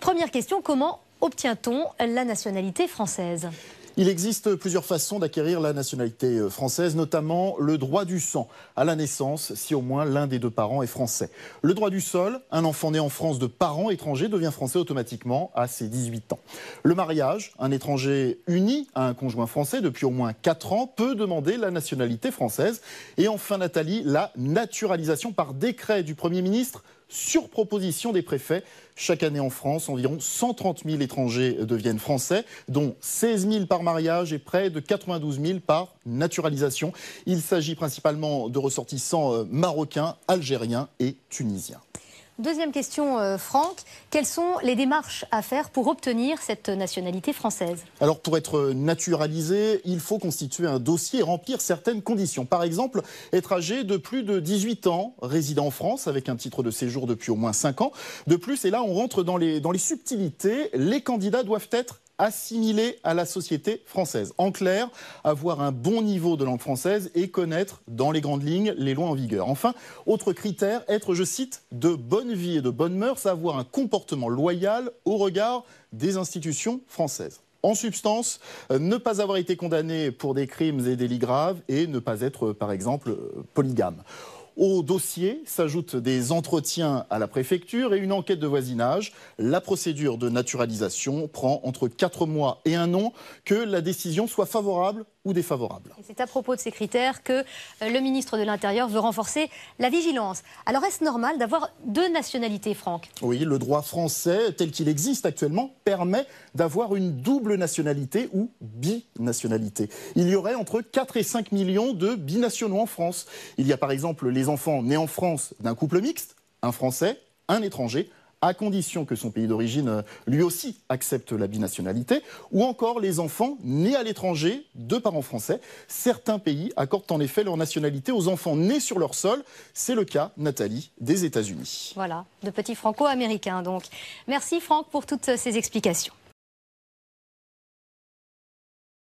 Première question, comment obtient-on la nationalité française ? Il existe plusieurs façons d'acquérir la nationalité française, notamment le droit du sang à la naissance, si au moins l'un des deux parents est français. Le droit du sol, un enfant né en France de parents étrangers devient français automatiquement à ses 18 ans. Le mariage, un étranger uni à un conjoint français depuis au moins 4 ans peut demander la nationalité française. Et enfin Nathalie, la naturalisation par décret du Premier ministre sur proposition des préfets. Chaque année en France, environ 130 000 étrangers deviennent français, dont 16 000 par mariage et près de 92 000 par naturalisation. Il s'agit principalement de ressortissants marocains, algériens et tunisiens. Deuxième question, Franck. Quelles sont les démarches à faire pour obtenir cette nationalité française ? Alors, pour être naturalisé, il faut constituer un dossier et remplir certaines conditions. Par exemple, être âgé de plus de 18 ans, résident en France avec un titre de séjour depuis au moins 5 ans. De plus, et là on rentre dans les subtilités, les candidats doivent être assimilés à la société française. En clair, avoir un bon niveau de langue française et connaître, dans les grandes lignes, les lois en vigueur. Enfin, autre critère, être, je cite, de bonne vie et de bonne mœurs, avoir un comportement loyal au regard des institutions françaises. En substance, ne pas avoir été condamné pour des crimes et délits graves et ne pas être, par exemple, polygame. Au dossier s'ajoutent des entretiens à la préfecture et une enquête de voisinage. La procédure de naturalisation prend entre 4 mois et 1 an, que la décision soit favorable ou défavorable. C'est à propos de ces critères que le ministre de l'Intérieur veut renforcer la vigilance. Alors est-ce normal d'avoir 2 nationalités, Franck ? Oui, le droit français tel qu'il existe actuellement permet d'avoir une double nationalité ou binationalité. Il y aurait entre 4 et 5 millions de binationaux en France. Il y a par exemple les enfants nés en France d'un couple mixte, un Français, un étranger, à condition que son pays d'origine, lui aussi, accepte la binationalité, ou encore les enfants nés à l'étranger de parents français. Certains pays accordent en effet leur nationalité aux enfants nés sur leur sol. C'est le cas, Nathalie, des États-Unis. Voilà, de petits franco-américains donc. Merci Franck pour toutes ces explications.